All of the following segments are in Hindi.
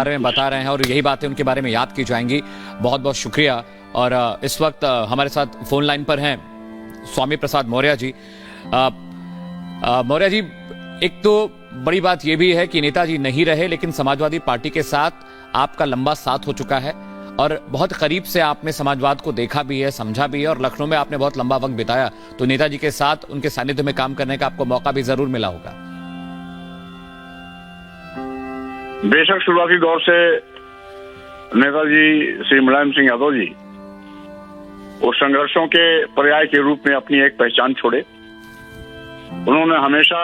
बारे में बता रहे हैं और यही बातें उनके बारे में याद की जाएंगी। बहुत बहुत शुक्रिया। और इस वक्त हमारे साथ फोन लाइन पर हैं स्वामी प्रसाद मौर्य जी। मौर्य जी, एक तो बड़ी बात यह भी है कि नेताजी नहीं रहे, लेकिन समाजवादी पार्टी के साथ आपका लंबा साथ हो चुका है और बहुत करीब से आपने समाजवाद को देखा भी है, समझा भी है, और लखनऊ में आपने बहुत लंबा वक्त बिताया, तो नेताजी के साथ उनके सानिध्य में काम करने का आपको मौका भी जरूर मिला होगा। बेशक शुरुआती दौर से नेताजी श्री मुलायम सिंह यादव जी वो संघर्षों के पर्याय के रूप में अपनी एक पहचान छोड़े। उन्होंने हमेशा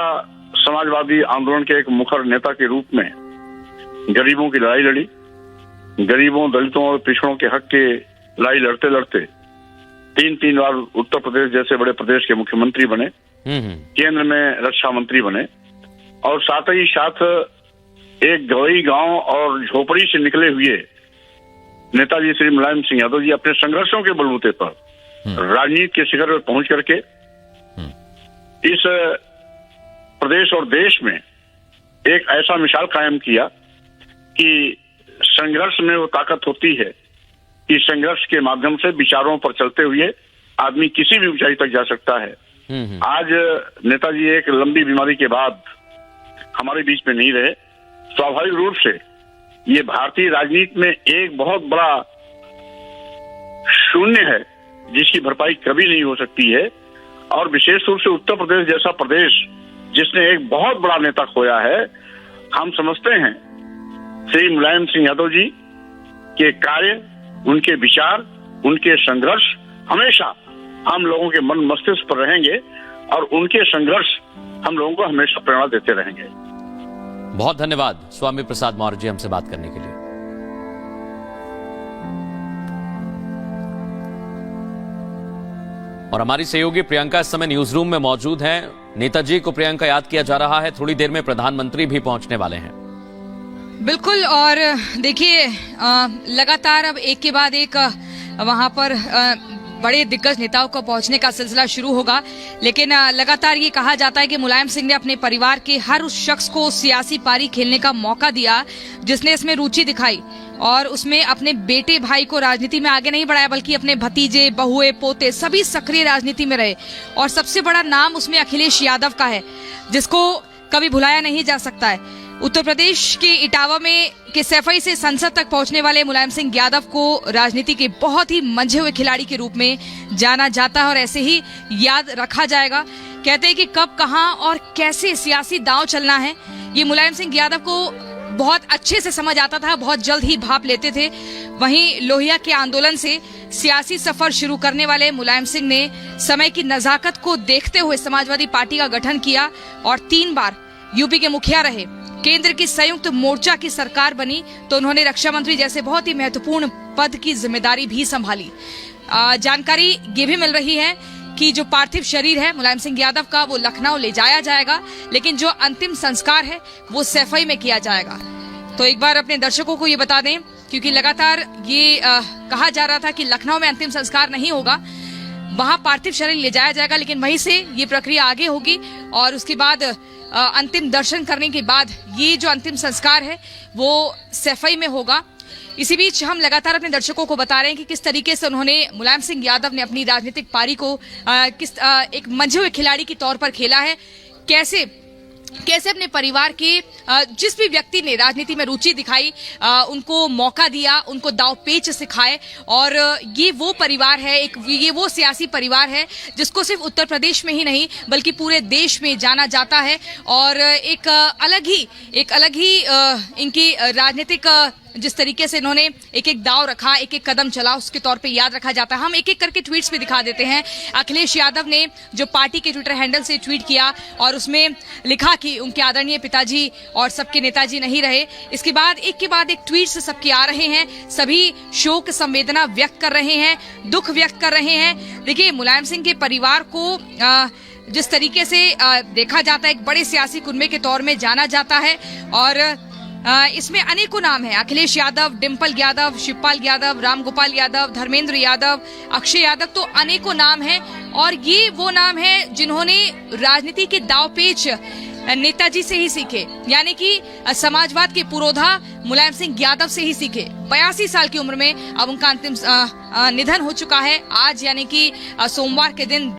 समाजवादी आंदोलन के एक मुखर नेता के रूप में गरीबों की लड़ाई लड़ी। गरीबों, दलितों और पिछड़ों के हक के लड़ाई लड़ते लड़ते 3 बार उत्तर प्रदेश जैसे बड़े प्रदेश के मुख्यमंत्री बने, केंद्र में रक्षा मंत्री बने, और साथ ही साथ एक गवई गांव और झोपड़ी से निकले हुए नेताजी श्री मुलायम सिंह यादव जी अपने संघर्षों के बलबूते पर राजनीति के शिखर पर पहुंच करके इस प्रदेश और देश में एक ऐसा मिसाल कायम किया कि संघर्ष में वो ताकत होती है कि संघर्ष के माध्यम से विचारों पर चलते हुए आदमी किसी भी ऊंचाई तक जा सकता है। आज नेताजी एक लंबी बीमारी के बाद हमारे बीच में नहीं रहे। स्वाभाविक रूप से ये भारतीय राजनीति में एक बहुत बड़ा शून्य है जिसकी भरपाई कभी नहीं हो सकती है, और विशेष रूप से उत्तर प्रदेश जैसा प्रदेश जिसने एक बहुत बड़ा नेता खोया है। हम समझते हैं श्री मुलायम सिंह यादव जी के कार्य, उनके विचार, उनके संघर्ष हमेशा हम लोगों के मन मस्तिष्क पर रहेंगे और उनके संघर्ष हम लोगों को हमेशा प्रेरणा देते रहेंगे। बहुत धन्यवाद स्वामी प्रसाद मौर्य जी हमसे बात करने के लिए। और हमारी सहयोगी प्रियंका इस समय न्यूज रूम में मौजूद हैं। नेताजी को प्रियंका याद किया जा रहा है, थोड़ी देर में प्रधानमंत्री भी पहुंचने वाले हैं। बिल्कुल, और देखिए लगातार अब एक के बाद एक वहां पर बड़े दिग्गज नेताओं को पहुंचने का सिलसिला शुरू होगा, लेकिन लगातार ये कहा जाता है कि मुलायम सिंह ने अपने परिवार के हर उस शख्स को सियासी पारी खेलने का मौका दिया जिसने इसमें रुचि दिखाई, और उसमें अपने बेटे भाई को राजनीति में आगे नहीं बढ़ाया, बल्कि अपने भतीजे, बहुए, पोते सभी सक्रिय राजनीति में रहे। और सबसे बड़ा नाम उसमें अखिलेश यादव का है, जिसको कभी भुलाया नहीं जा सकता है। उत्तर प्रदेश के इटावा में के सैफई से संसद तक पहुंचने वाले मुलायम सिंह यादव को राजनीति के बहुत ही मंझे हुए खिलाड़ी के रूप में जाना जाता है और ऐसे ही याद रखा जाएगा। कहते हैं कि कब, कहां और कैसे सियासी दांव चलना है, ये मुलायम सिंह यादव को बहुत अच्छे से समझ आता था, बहुत जल्द ही भाप लेते थे। वहीं लोहिया के आंदोलन से सियासी सफर शुरू करने वाले मुलायम सिंह ने समय की नजाकत को देखते हुए समाजवादी पार्टी का गठन किया और 3 बार यूपी के मुखिया रहे। केंद्र की संयुक्त मोर्चा की सरकार बनी तो उन्होंने रक्षा मंत्री जैसे बहुत ही महत्वपूर्ण पद की जिम्मेदारी भी संभाली। जानकारी ये भी मिल रही है कि जो पार्थिव शरीर है मुलायम सिंह यादव का वो लखनऊ ले जाया जाएगा, लेकिन जो अंतिम संस्कार है वो सैफई में किया जाएगा। तो एक बार अपने दर्शकों को ये बता दें, क्योंकि लगातार ये कहा जा रहा था कि लखनऊ में अंतिम संस्कार नहीं होगा, वहां पार्थिव शरीर ले जाया जाएगा, लेकिन वहीं से ये प्रक्रिया आगे होगी और उसके बाद अंतिम दर्शन करने के बाद ये जो अंतिम संस्कार है वो सैफई में होगा। इसी बीच हम लगातार अपने दर्शकों को बता रहे हैं कि किस तरीके से उन्होंने मुलायम सिंह यादव ने अपनी राजनीतिक पारी को एक मंझे हुए खिलाड़ी के तौर पर खेला है, कैसे अपने परिवार के जिस भी व्यक्ति ने राजनीति में रुचि दिखाई उनको मौका दिया, उनको दाव पेच सिखाए। और ये वो परिवार है, ये वो सियासी परिवार है जिसको सिर्फ उत्तर प्रदेश में ही नहीं बल्कि पूरे देश में जाना जाता है, और एक अलग ही इनकी राजनीतिक जिस तरीके से इन्होंने एक एक दाव रखा, एक एक कदम चला, उसके तौर पे याद रखा जाता है। हम एक एक करके ट्वीट्स भी दिखा देते हैं। अखिलेश यादव ने जो पार्टी के ट्विटर हैंडल से ट्वीट किया और उसमें लिखा कि उनके आदरणीय पिताजी और सबके नेताजी नहीं रहे। इसके बाद एक ट्वीट सबके आ रहे हैं, सभी शोक संवेदना व्यक्त कर रहे हैं, दुख व्यक्त कर रहे हैं। देखिए, मुलायम सिंह के परिवार को जिस तरीके से देखा जाता है, एक बड़े सियासी कुनबे के तौर में जाना जाता है, और इसमें अनेकों नाम हैं। अखिलेश यादव, डिम्पल यादव, शिवपाल यादव, रामगोपाल यादव, धर्मेंद्र यादव, अक्षय यादव, तो अनेकों नाम हैं। और ये वो नाम हैं जिन्होंने राजनीति के दावपेच नेताजी से ही सीखे, यानी कि समाजवाद के पुरोधा मुलायम सिंह यादव से ही सीखे। 82 साल की उम्र में अब उनका अंतिम निधन हो चुका है आज, यानी कि सोमवार के दिन।